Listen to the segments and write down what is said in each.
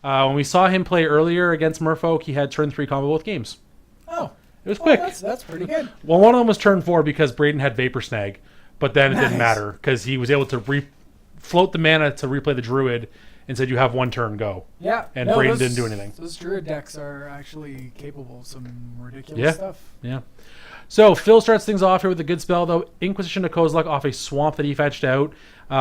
When we saw him play earlier against Merfolk, he had turn 3 combo both games. Oh, It was quick. That's pretty good. Well, one of them was turn 4 because Braden had Vapor Snag, but then it didn't Nice. matter because he was able to float the mana to replay the Druid and said you have one turn, go. Yeah. And Braden didn't do anything. Those Druid decks are actually capable of some ridiculous stuff. Yeah. So Phil starts things off here with a good spell, though. Inquisition to Kozilek off a swamp that he fetched out.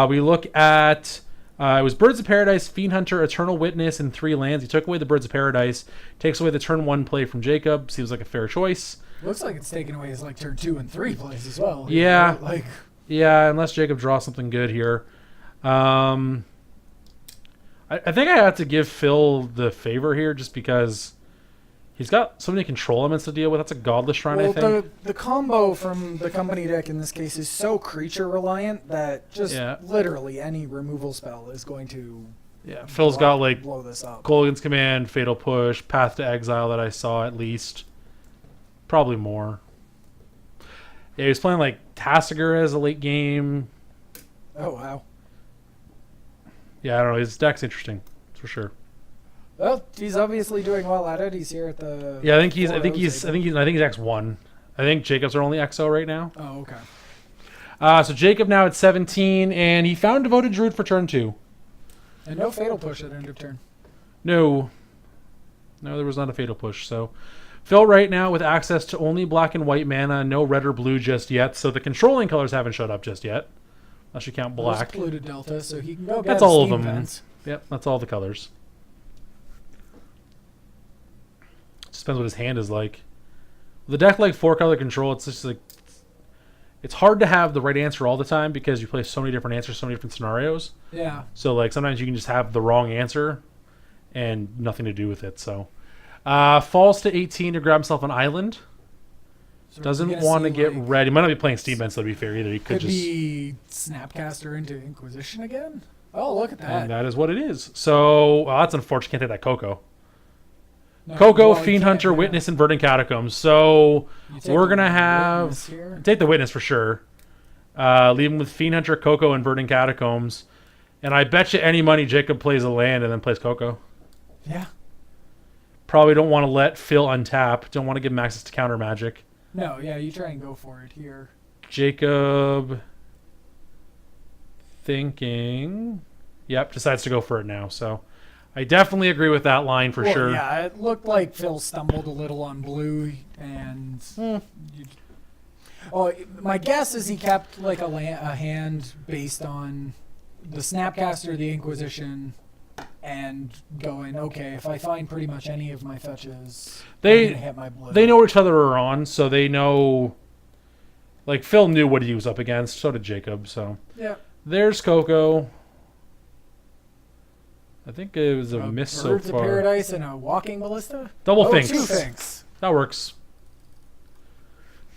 We look at... it was Birds of Paradise, Fiend Hunter, Eternal Witness, and 3 lands. He took away the Birds of Paradise, takes away the turn 1 play from Jacob. Seems like a fair choice. Looks like it's taken away his like turn 2 and 3 plays as well. Yeah. Like, Yeah, unless Jacob draws something good here. I think I have to give Phil the favor here just because he's got so many control elements to deal with. That's a Godless Shrine, I think. the combo from the company deck in this case is so creature reliant that just literally any removal spell is going to Phil's got like blow this up. Kolaghan's Command, Fatal Push, Path to Exile that I saw at least. Probably more. Yeah, he was playing like Tasigur as a late game. Oh wow. Yeah, I don't know. His deck's interesting, that's for sure. Well, he's obviously doing well at it. He's here at the. Yeah, I think he's X1. I think Jacob's are only XO right now. Oh, okay. So Jacob now at 17, and he found Devoted Druid for turn 2. And no fatal push at end of turn. No, there was not a fatal push. So Phil right now with access to only black and white mana, no red or blue just yet. So the controlling colors haven't showed up just yet. Unless you count black. There's polluted delta, so he can go get That's all of steam them. vents. Yep, that's all the colors. Just depends what his hand is like. With a deck like 4-color control, it's just like it's hard to have the right answer all the time because you play so many different answers, so many different scenarios. Yeah. So like sometimes you can just have the wrong answer and nothing to do with it. So falls to 18 to grab himself an island. So Doesn't want to get red. He might not be playing Steam Vents, to be fair, either. He could just be Snapcaster into Inquisition again. Oh, look at that. And that is what it is. So that's unfortunate. Can't take that Coco. No, Coco, well, Fiend Hunter, Witness, and Verdant Catacombs. So we're going to have... Take the Witness for sure. Leave him with Fiend Hunter, Coco, and Verdant Catacombs. And I bet you any money Jacob plays a land and then plays Coco. Yeah. Probably don't want to let Phil untap. Don't want to give him access to counter magic. No, yeah, you try and go for it here. Jacob... thinking... Yep, decides to go for it now. So I definitely agree with that line for sure. Yeah, it looked like Phil stumbled a little on blue, and my guess is he kept like a hand based on the Snapcaster, the Inquisition, and going, okay, if I find pretty much any of my fetches, I'm gonna hit my blue. They know what each other are on, so they know. Like Phil knew what he was up against, so did Jacob. So yeah, there's Coco. I think it was a miss so Birds far. of Paradise and a Walking Ballista? Double Finks. 2 Finks. That works.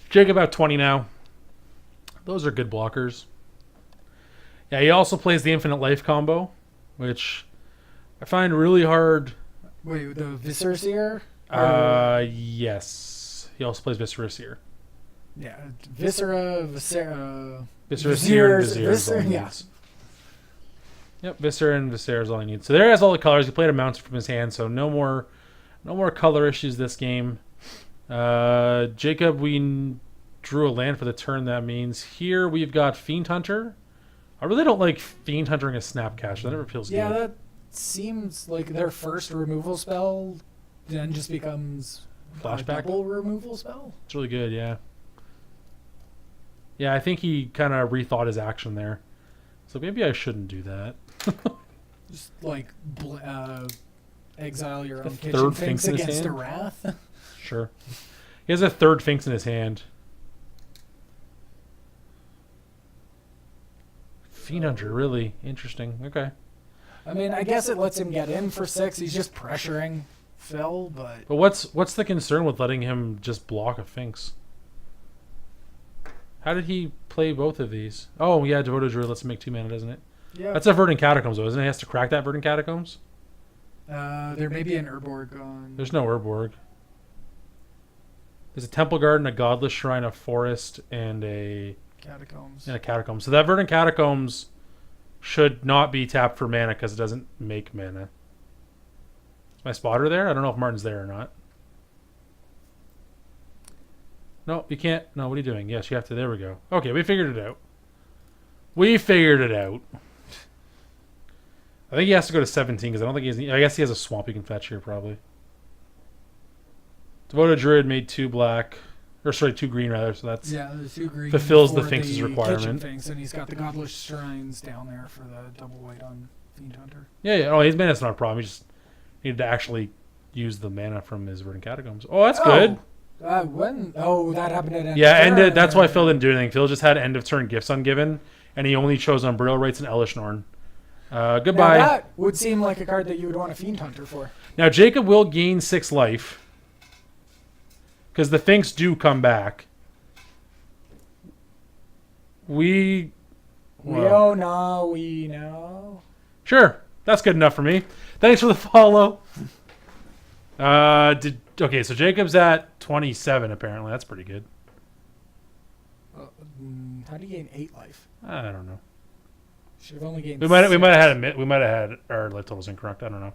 Jacob at 20 now. Those are good blockers. Yeah, he also plays the Infinite Life combo, which I find really hard. Wait, the Viscera? Yes. He also plays Viscera Seer. Yeah, Viscera, Viscera Seer and Vizier. Yeah. Yep, Viscera and Viscera is all he needs. So there he has all the colors. He played a mountain from his hand, so no more color issues this game. Jacob, we drew a land for the turn. That means here we've got Fiend Hunter. I really don't like Fiend Hunter a Snapcaster. That never feels good. Yeah, that seems like their first removal spell then just becomes Flashback? a double removal spell. It's really good, yeah. Yeah, I think he kind of rethought his action there. So maybe I shouldn't do that. Just like exile your own third kitchen Finks Finks in his against a hand? Wrath. Sure. He has a third Finks in his hand. Fiend Hunter, really interesting. Okay. I mean, I guess it lets him get in for 6. He's just pressuring Phil, but But what's the concern with letting him just block a Finks? How did he play both of these? Oh, yeah, Devoted Druid lets him make 2 mana, doesn't it? yeah. That's a Verdant Catacombs, though, isn't it? He has to crack that Verdant Catacombs? There may be an Urborg on. There's no Urborg. There's a Temple Garden, a Godless Shrine, a Forest, and a Catacomb. So that Verdant Catacombs should not be tapped for mana because it doesn't make mana. Is my spotter there? I don't know if Martin's there or not. No, you can't. No, what are you doing? Yes, you have to. There we go. Okay, we figured it out. We figured it out. I think he has to go to 17 because I don't think he's. I guess he has a swamp he can fetch here probably. Devoted Druid made 2 black. Or sorry, 2 green rather, so that's the 2 green fulfills the for Finks' requirement. kitchen Finks, and he's got the Godless Shrines down there for the double white on Fiend Hunter. Yeah. Oh, his mana's not a problem. He just needed to actually use the mana from his Verdant Catacombs. Oh, that's good. When? Oh, that happened at end Yeah, of turn. that's why Phil didn't do anything. Phil just had end of turn gifts ungiven, and he only chose Unburial Rites and Elish Norn. Goodbye. Now that would seem like a card that you would want a Fiend Hunter for. Now Jacob will gain 6 life because the Finks do come back. We know. Sure, that's good enough for me. Thanks for the follow. Okay, so Jacob's at 27 apparently. That's pretty good. How do you gain 8 life? I don't know. Should have only gained. We might have had our life totals incorrect. I don't know.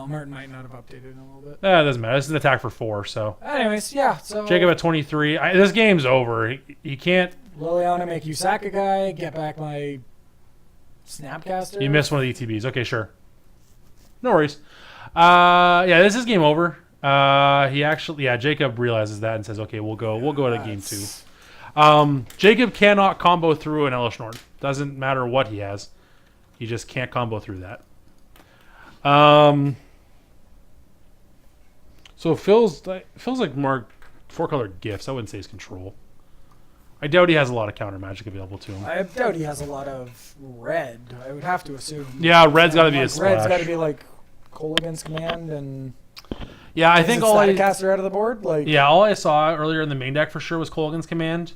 Martin might not have updated in a little bit. It doesn't matter. This is an attack for 4. So. Anyways, yeah. So Jacob at 23. This game's over. He can't. Liliana make you sack a guy. Get back my Snapcaster. You missed one of the ETBs. Okay, sure. No worries. Yeah, this is game over. Jacob realizes that and says, "Okay, we'll go to game 2." Jacob cannot combo through an Elish Norn. Doesn't matter what he has. He just can't combo through that. So feels like more 4-color gifts. I wouldn't say he's control. I doubt he has a lot of counter magic available to him. I doubt he has a lot of red. I would have to assume. Yeah, red's got to be a splash. Red's got to be like Cole against command and. Yeah, I think all caster out of the board. All I saw earlier in the main deck for sure was Colgan's command.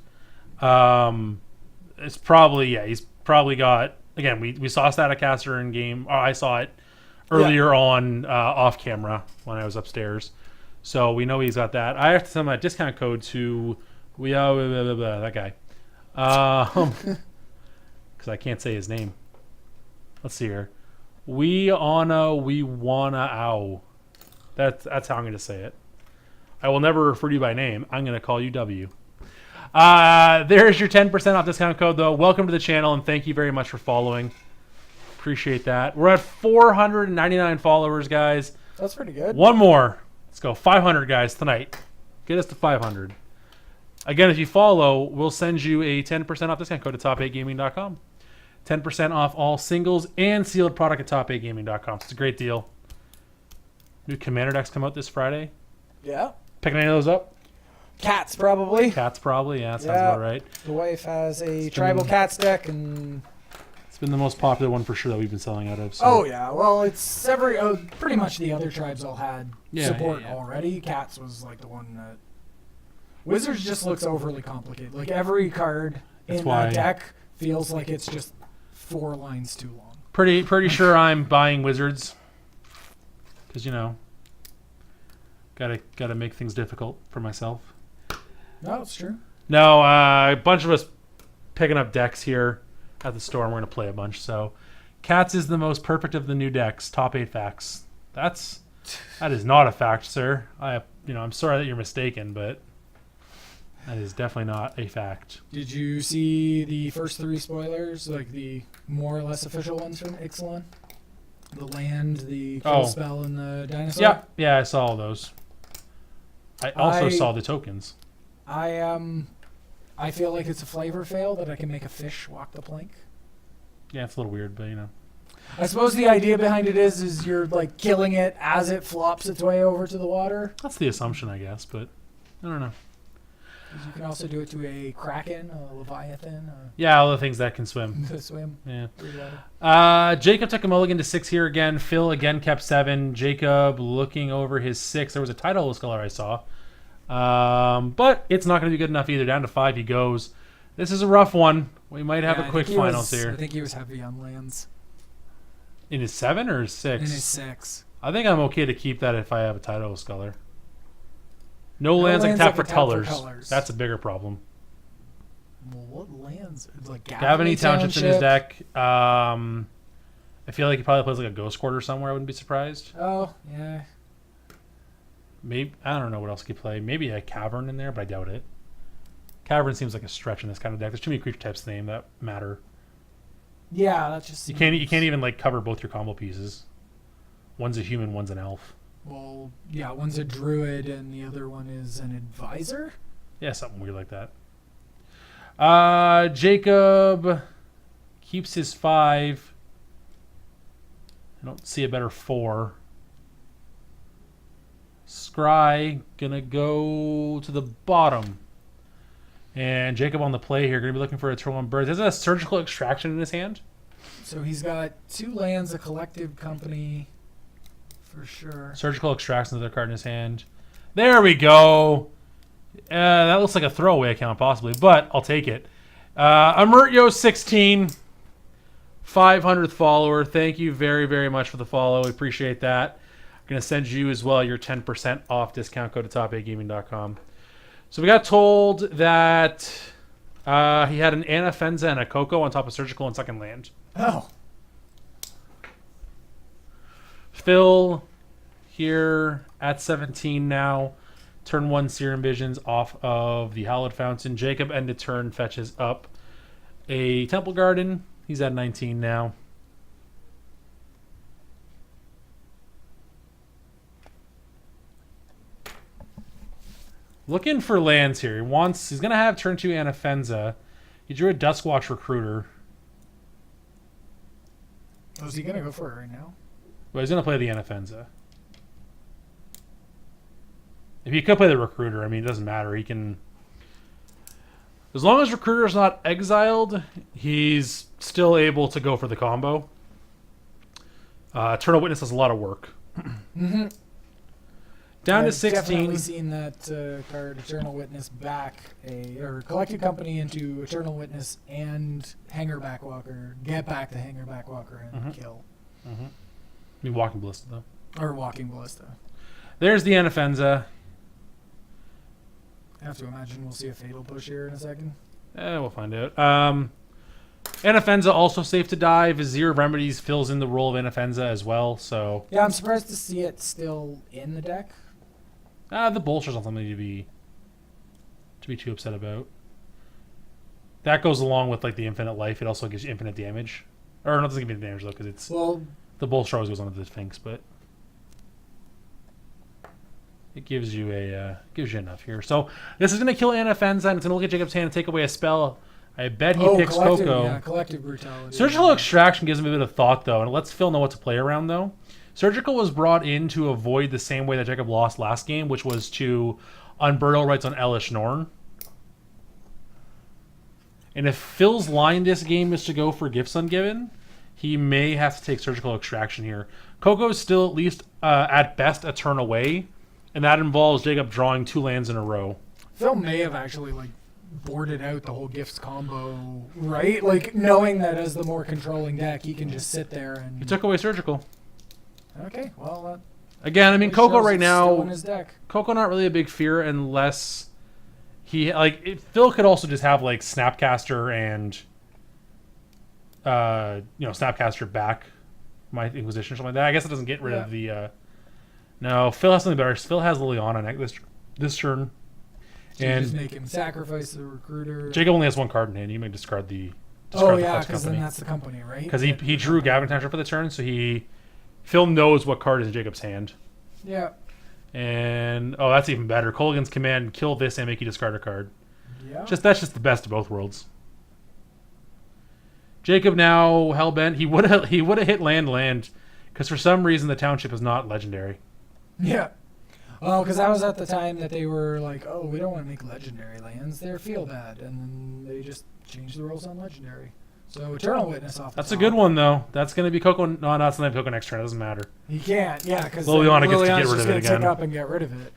It's probably he's probably got again. We saw Staticaster in game. I saw it earlier on off camera when I was upstairs, so we know he's got that. I have to send my discount code to that guy, because I can't say his name. Let's see here. We wanna ow. That's how I'm going to say it. I will never refer to you by name. I'm going to call you W. There's your 10% off discount code, though. Welcome to the channel, and thank you very much for following. Appreciate that. We're at 499 followers, guys. That's pretty good. One more. Let's go. 500, guys, tonight. Get us to 500. Again, if you follow, we'll send you a 10% off discount code at top8gaming.com. 10% off all singles and sealed product at top8gaming.com. It's a great deal. New Commander decks come out this Friday. Yeah. Picking any of those up? Cats, probably. Yeah, that sounds about right. The wife has a tribal cats deck, and it's been the most popular one for sure that we've been selling out of. So. Oh, yeah. Well, it's pretty much the other tribes all had support already. Cats was like the one that... Wizards just looks overly complicated. Like, every card in that deck feels like it's just 4 lines too long. Pretty sure I'm buying Wizards. Because, gotta make things difficult for myself. No, it's true. No, a bunch of us picking up decks here at the store, and we're going to play a bunch. So, Cats is the most perfect of the new decks. Top 8 facts. That is not a fact, sir. I'm sorry that you're mistaken, but that is definitely not a fact. Did you see the first 3 spoilers, like the more or less official ones from Ixalan? The land, the kill spell, and the dinosaur? Yeah, I saw all those. I also saw the tokens. I feel like it's a flavor fail that I can make a fish walk the plank. Yeah, it's a little weird, but I suppose the idea behind it is you're like killing it as it flops its way over to the water. That's the assumption, I guess, but I don't know. You can also do it to a kraken, a leviathan. All the things that can swim. Swim. Yeah. Jacob took a mulligan to 6 here again. Phil again kept 7. Jacob looking over his 6. There was a Tidal Scholar I saw. But it's not going to be good enough either. Down to 5 he goes. This is a rough one. We might have a quick finals here. I think he was heavy on lands. In his 7 or his 6? In his 6. I think I'm okay to keep that if I have a Tidal Scholar. No lands I can tap for colors. That's a bigger problem. Well, what lands? Like Gavany Township's in his deck. I feel like he probably plays like a Ghost Quarter somewhere. I wouldn't be surprised. Oh, yeah. Maybe I don't know what else he could play. Maybe a Cavern in there, but I doubt it. Cavern seems like a stretch in this kind of deck. There's too many creature types name that matter. Yeah, that just You can't even like cover both your combo pieces. One's a human, one's an elf. Well, yeah, one's a druid and the other one is an advisor. Yeah, something weird like that. Jacob keeps his 5. I don't see a better 4. Scry gonna go to the bottom. And Jacob on the play here, gonna be looking for a turn 1 bird. There's a surgical extraction in his hand. So he's got 2 lands, a collective company, for sure. Surgical extraction, another card in his hand. There we go. That looks like a throwaway account possibly, but I'll take it. Amertyo16, 500th follower. Thank you very, very much for the follow. We appreciate that. I'm going to send you as well your 10% off discount code to top8gaming.com. So we got told that he had an Anafenza and a Coco on top of Surgical and second land. Oh. Phil here at 17 now. Turn 1 Serum Visions off of the Hallowed Fountain. Jacob ended turn, fetches up a Temple Garden. He's at 19 now. Looking for lands here. He's going to have turn 2 Anafenza. He drew a Duskwatch Recruiter. Oh, is he going to go for it right now? Well, he's going to play the Anafenza. If he could play the Recruiter, I mean, it doesn't matter. He can... As long as Recruiter's not exiled, he's still able to go for the combo. Eternal Witness does a lot of work. Mm-hmm. Down to I've 16. definitely seen that card, Eternal Witness, or Collected Company into Eternal Witness and Hanger Backwalker. Get back to Hanger Backwalker and kill. Mm-hmm. I mean, Walking Ballista, though. Or Walking Ballista. There's the Anafenza. I have to imagine we'll see a Fatal Push here in a second. We'll find out. Anafenza also safe to die. Vizier of Remedies fills in the role of Anafenza as well. So yeah, I'm surprised to see it still in the deck. The bolster's not something to be too upset about. That goes along with like the infinite life. It also gives you infinite damage, or not doesn't give you damage though, because it's the bolster always goes onto the Sphinx, but it gives you enough here. So this is going to kill Anafenza, and it's going to look at Jacob's hand and take away a spell. I bet he picks Coco. Yeah, Collective Brutality. Surgical Extraction gives him a bit of thought, though, and it lets Phil know what to play around, though. Surgical was brought in to avoid the same way that Jacob lost last game, which was to unburial rights on Elish Norn. And if Phil's line this game is to go for Gifts Ungiven, he may have to take Surgical Extraction here. Coco's still at least, at best, a turn away, and that involves Jacob drawing 2 lands in a row. Phil may have actually, boarded out the whole Gifts combo, right? Knowing that as the more controlling deck, he can just sit there and... He took away Surgical. Okay, well... Again, I mean, Coco right now... Still in his deck. Coco not really a big fear unless he... Phil could also just have, Snapcaster and... Snapcaster back my Inquisition or something like that. I guess it doesn't get rid of the... No, Phil has something better. Phil has Liliana this turn. So and just make him sacrifice the Recruiter. Jacob only has 1 card in hand. You may discard the because then that's the company, right? Because he drew Gavin Tantra for the turn, so Phil knows what card is in Jacob's hand. Yeah. And that's even better. Colgan's command: kill this and make you discard a card. Yeah. That's just the best of both worlds. Jacob now hellbent. He would have hit land because for some reason the township is not legendary. Yeah. Well, because that was at the time that they were like, oh, we don't want to make legendary lands. They feel bad. And then they just changed the rules on legendary. So Eternal Witness off the That's top. a good one, though. That's going to be Coco. No, it's not Coco next turn. It doesn't matter. He can't, yeah, because Liliana gets to get rid of it again. Take up and get rid of it.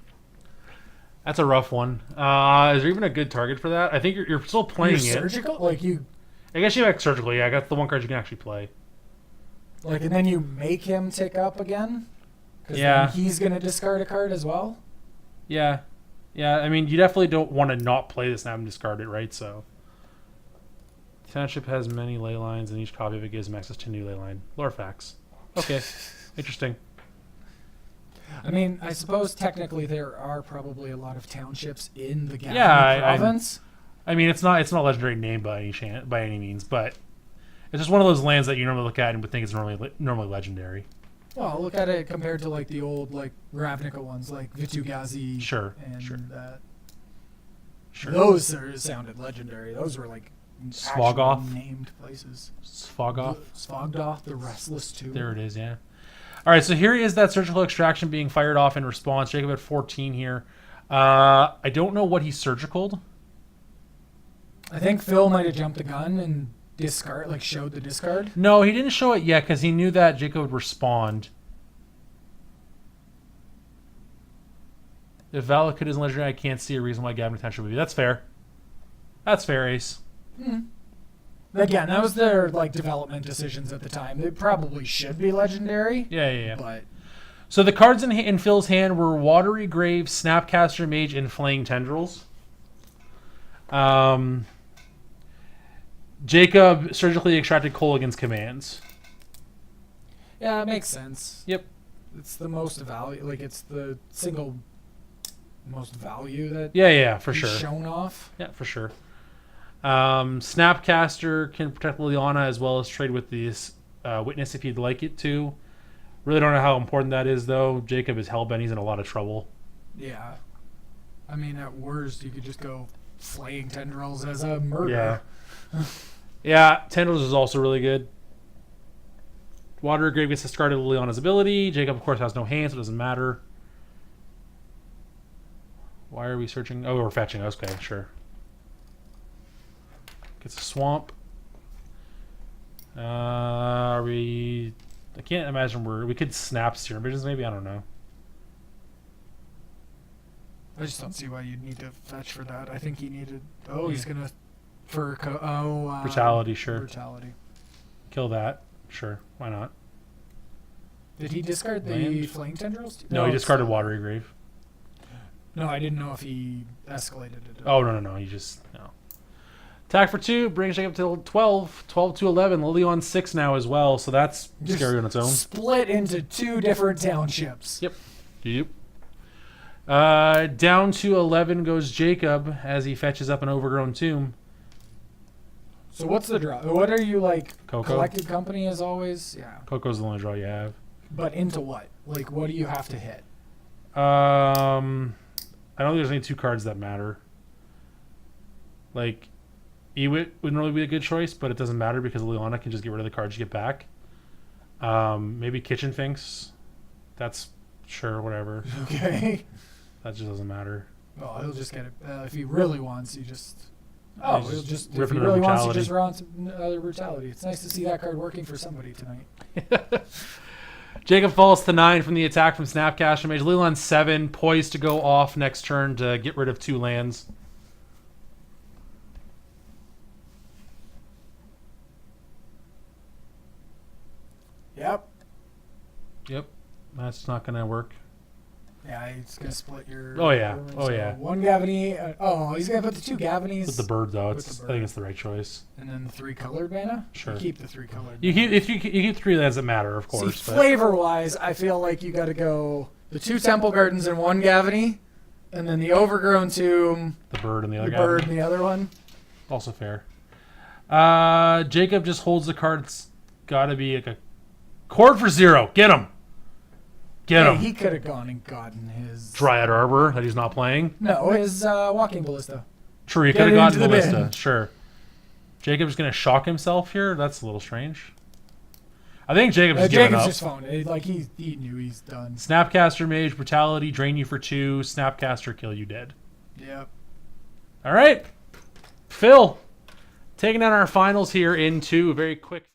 That's a rough one. Is there even a good target for that? I think you're still playing Surgical? I guess you have Surgical, yeah. I got the 1 card you can actually play. And then you make him tick up again? Because then he's going to discard a card as well? Yeah. Yeah, I mean, you definitely don't want to not play this and have him discard it, right? So, Township has many ley lines, and each copy of it gives him access to a new ley line. Lore facts. Okay. Interesting. I mean, I suppose technically there are probably a lot of townships in the Gavin Yeah, province. I mean, it's not a legendary name by any means, but it's just one of those lands that you normally look at and would think is normally legendary. Well, look at it compared to like the old like Ravnica ones, like Vitu-Ghazi. Sure, And sure. Sure. Those sounded legendary. Those were like Svogoth. actually named places. Svogoth. Svogdoth, the Restless too. There it is, yeah. All right, so here is that surgical extraction being fired off in response. Jacob at 14 here. I don't know what he surgicaled. I think Phil might have jumped the gun and showed the discard. No, he didn't show it yet because he knew that Jacob would respond. If Valakut isn't legendary, I can't see a reason why Gavin Township would be. That's fair. That's fair, Ace. Again, that was their like development decisions at the time. They probably should be legendary. Yeah. But So the cards in Phil's hand were Watery Grave, Snapcaster Mage, and Flaying Tendrils. Jacob surgically extracted Colligan's commands. yeah, it makes sense. Yep. It's the most value. Like it's the single most value that Yeah, for he's sure. shown off. Yeah, for sure. Snapcaster can protect Liliana as well as trade with the Witness if you'd like it to. Really don't know how important that is, though. Jacob is hellbent. He's in a lot of trouble. Yeah. I mean, at worst, you could just go Flaying Tendrils as a murder. Yeah, Tendrils is also really good. Water Grave gets discarded Liliana's ability. Jacob, of course, has no hand, so it doesn't matter. Why are we searching? Oh, we're fetching. Okay, sure. Gets a swamp. Are we... I can't imagine we could snap Serum Visions maybe? I don't know. I just don't see why you'd need to fetch for that. I think he needed... Oh, he's Yeah. going to... Brutality, sure. Brutality. Kill that. Sure. Why not? Did he discard the Land? Flaying Tendrils? No, he discarded Watery Grave. No, I didn't know if he escalated it. Oh, no. He just... No. Attack for 2. Brings Jacob to 12. 12 to 11. Lily on 6 now as well, so that's Just scary on its own. Split into 2 different townships. Yep. Down to 11 goes Jacob as he fetches up an Overgrown Tomb. So what's the draw? What are you like? Coco. Collected company as always? Yeah. Coco's the only draw you have. But into what? Like, what do you have to hit? I don't think there's any 2 cards that matter. Like, Ewit would normally be a good choice, but it doesn't matter because Liliana can just get rid of the cards you get back. Maybe Kitchen Finks. That's sure, whatever. Okay. That just doesn't matter. Well, he'll just get it. If he really wants, he just... Oh, he'll just... If rip he another really wants, he Brutality. just runs another Brutality. It's nice to see that card working for somebody tonight. Jacob falls to 9 from the attack from Snapcaster Mage. Leland 7, poised to go off next turn to get rid of 2 lands. Yep. That's not going to work. Yeah, he's going to split your... Oh, yeah. Oh, yeah. One Gavany... he's going to put the 2 Gavanies... With the bird, though. With the I bird. think it's the right choice. And then the 3 colored mana? Sure. You keep the 3 colored You mana. keep, you keep 3 lands that matter, of course. See, but flavor-wise, I feel like you got to go the 2 Temple Gardens and 1 Gavany, and then the Overgrown Tomb, the bird and the other the guy. bird, and the other one. Also fair. Jacob just holds the card. It's got to be like a cord for 0. Get him. Get Hey, him. he could have gone and gotten his... Dryad Arbor that he's not playing. No, his Walking Ballista. True, he Get could have it gotten into the Ballista. bin. Sure. Jacob's going to shock himself here? That's a little strange. I think Jacob's just giving Jacob's up. just phoned it. Like, he knew he's done. Snapcaster Mage, Brutality, drain you for 2. Snapcaster, kill you dead. Yep. All right. Phil, taking down our finals here in 2. Very quick.